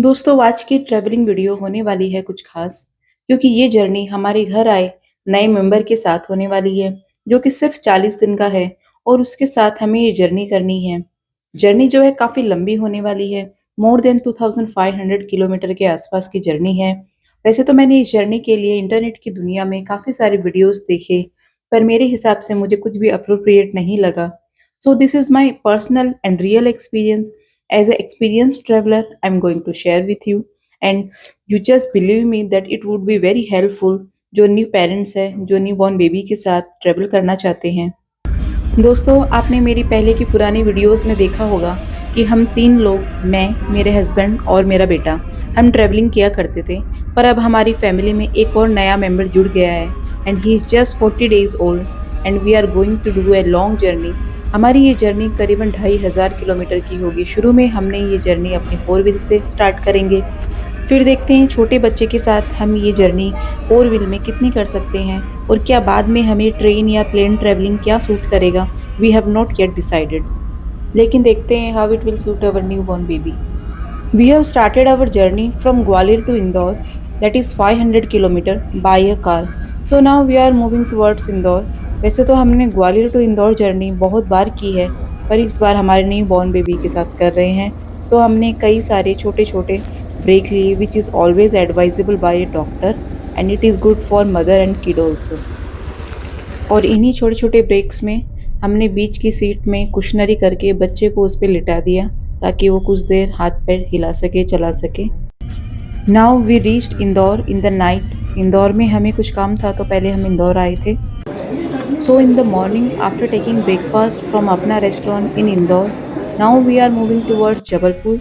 दोस्तों आज की ट्रैवलिंग वीडियो होने वाली है कुछ खास क्योंकि ये जर्नी हमारे घर आए नए मेंबर के साथ होने वाली है जो कि सिर्फ 40 दिन का है और उसके साथ हमें ये जर्नी करनी है। जर्नी जो है काफी लंबी होने वाली है। मोर देन 2500 किलोमीटर के आसपास की जर्नी है। वैसे तो मैंने इस जर्नी के लिए इंटरनेट की दुनिया में काफी सारे वीडियोस देखे पर मेरे हिसाब से मुझे कुछ भी अप्रोप्रिएट नहीं लगा। So this is my personal and real experience as an experienced traveler I'm going to share with you and you just believe me that it would be very helpful जो न्यू पेरेंट्स है जो new born baby के साथ travel करना चाहते हैं। दोस्तों आपने मेरी पहले की पुरानी वीडियोस में देखा होगा कि हम तीन लोग मैं मेरे हस्बैंड और मेरा बेटा हम ट्रेवलिंग किया करते थे। पर अब हमारी फैमिली में एक और नया मेंबर जुड़ गया है and he is just 40 days old and we are going to do a long journey. हमारी ये जर्नी करीबन 2500 किलोमीटर की होगी। शुरू में हमने ये जर्नी अपनी फोर व्हील से स्टार्ट करेंगे, फिर देखते हैं छोटे बच्चे के साथ हम ये जर्नी फोर व्हील में कितनी कर सकते हैं और क्या बाद में हमें ट्रेन या प्लेन ट्रैवलिंग क्या सूट करेगा। We have not yet decided, लेकिन देखते हैं how it will suit our new born baby. We have started our journey from Gwalior to Indore, that is 500 kilometre by a car. So now we are moving towards Indore. वैसे तो हमने Gwalior to Indore journey बहुत बार की है पर इस बार हमारे न्यू बॉर्न बेबी के साथ कर रहे हैं तो हमने कई सारे छोटे छोटे ब्रेक लिए which is always advisable by a doctor and it is good for mother and kid also. और इन्हीं छोटे छोटे ब्रेक्स में हमने बीच की सीट में कुशनरी करके बच्चे को उस पर लिटा दिया ताकि वो कुछ देर हाथ पैर हिला सके चला सके। Now we reached Indore in the night. Indore में हमें कुछ काम था तो पहले हम इंदौर आए थे। So in the morning after taking breakfast from अपना restaurant in Indore, now we are moving towards Jabalpur.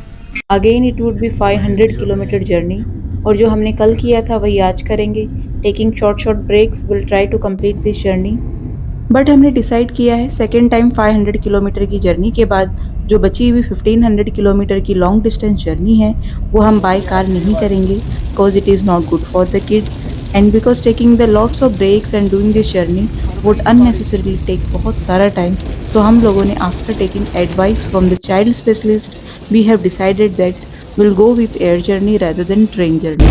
Again it would be 500 kilometre journey और जो हमने कल किया था वही आज करेंगे। Taking short short breaks will try to complete this journey. But हमने डिसाइड किया है सेकेंड टाइम 500 किलोमीटर की जर्नी के बाद जो बची हुई 1500 किलोमीटर की लॉन्ग डिस्टेंस जर्नी है वो हम बाय कार नहीं करेंगे because it is not good for the kid and because taking the lots of breaks and doing this journey would unnecessarily take बहुत सारा टाइम। सो हम लोगों ने after taking advice from the child specialist we have decided that will go with air journey rather then train journey.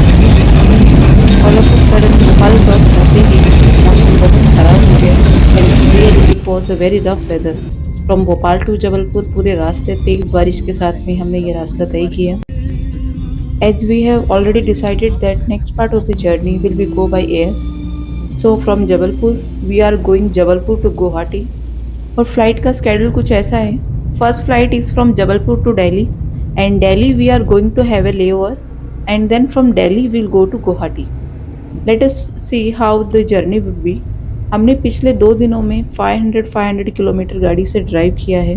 All of a sudden Bhopal cross करते ही मौसम बहुत खराब हो गया and really it was a very rough weather. From Bhopal to Jabalpur पूरे रास्ते तेज बारिश के साथ में हमने ये रास्ता तय किया। As we have already decided that next part of the journey will be go by air, so from Jabalpur we are going Jabalpur to Guwahati. और फ्लाइट का स्केड्यूल कुछ ऐसा है। First flight is from Jabalpur to Delhi and Delhi we are going to have a layover and then from Delhi will go to Guwahati. Let us see how the journey would be. हमने पिछले 2 दिनों में 500 kilometre गाड़ी से ड्राइव किया है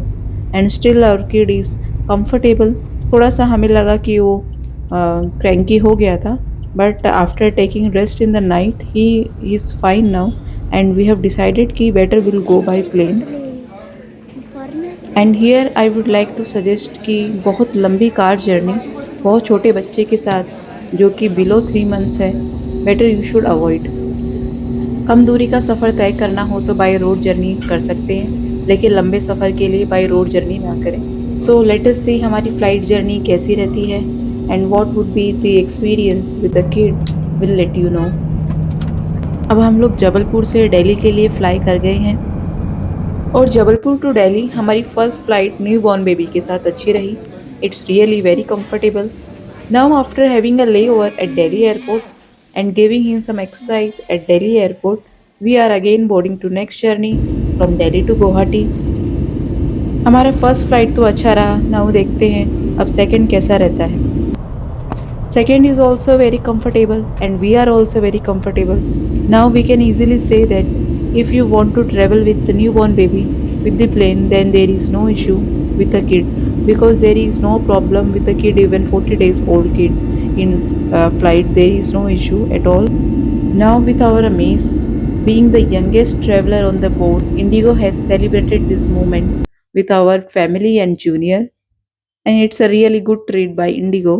and still our kid is comfortable. थोड़ा सा हमें लगा कि वो क्रैंकी हो गया था but after taking rest in the night he is fine now and we have decided कि better will go by plane. And here I would like to suggest कि बहुत लंबी कार जर्नी बहुत छोटे बच्चे के साथ जो कि बिलो 3 मंथ्स है बेटर यू शुड अवॉइड। कम दूरी का सफ़र तय करना हो तो बाय रोड जर्नी कर सकते हैं लेकिन लंबे सफ़र के लिए बाय रोड जर्नी ना करें। सो लेट अस सी हमारी फ़्लाइट जर्नी कैसी रहती है and what would be the experience with the kid will let you know. अब हम लोग जबलपुर से दिल्ली के लिए फ़्लाई कर गए हैं और जबलपुर टू दिल्ली हमारी first flight new born baby के साथ अच्छी रही। It's really very comfortable. Now after having a layover at Delhi airport and giving him some exercise at Delhi airport, we are again boarding to next journey from Delhi to Guwahati। हमारा first flight तो अच्छा रहा। Now देखते हैं अब second कैसा रहता है। Second is also very comfortable and we are also very comfortable. Now we can easily say that if you want to travel with the newborn baby with the plane then there is no issue with the kid because there is no problem with the kid, even 40 days old kid in flight there is no issue at all. Now with our amaze being the youngest traveler on the board, Indigo has celebrated this moment with our family and junior and it's a really good treat by Indigo.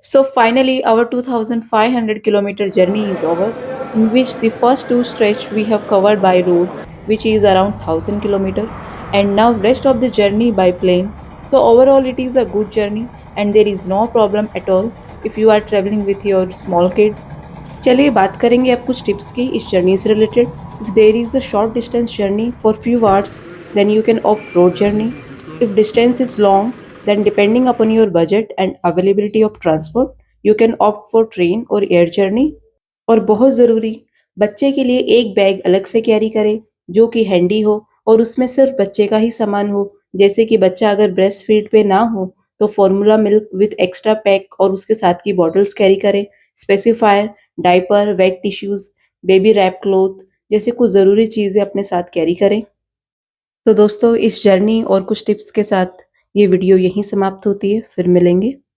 So finally, our 2500 kilometer journey is over, in which the first two stretch we have covered by road, which is around 1000 kilometer, and now rest of the journey by plane. So overall, it is a good journey, and there is no problem at all if you are traveling with your small kid. चलिए बात करेंगे अब कुछ tips की इस journey से related. If there is a short distance journey for few hours, then you can opt road journey. If distance is long, then depending upon your budget and availability of transport, you can opt for train और air journey. और बहुत ज़रूरी, बच्चे के लिए एक bag अलग से कैरी करें जो कि हैंडी हो और उसमें सिर्फ बच्चे का ही सामान हो। जैसे कि बच्चा अगर ब्रेस्ट फीड पे ना हो तो formula milk with extra pack और उसके साथ की बॉटल्स कैरी करें। Pacifier, diaper, wet tissues, baby wrap cloth जैसे कुछ ज़रूरी चीज़ें अपने साथ कैरी करें। तो दोस्तों, इस जर्नी और कुछ टिप्स के साथ ये वीडियो यहीं समाप्त होती है। फिर मिलेंगे।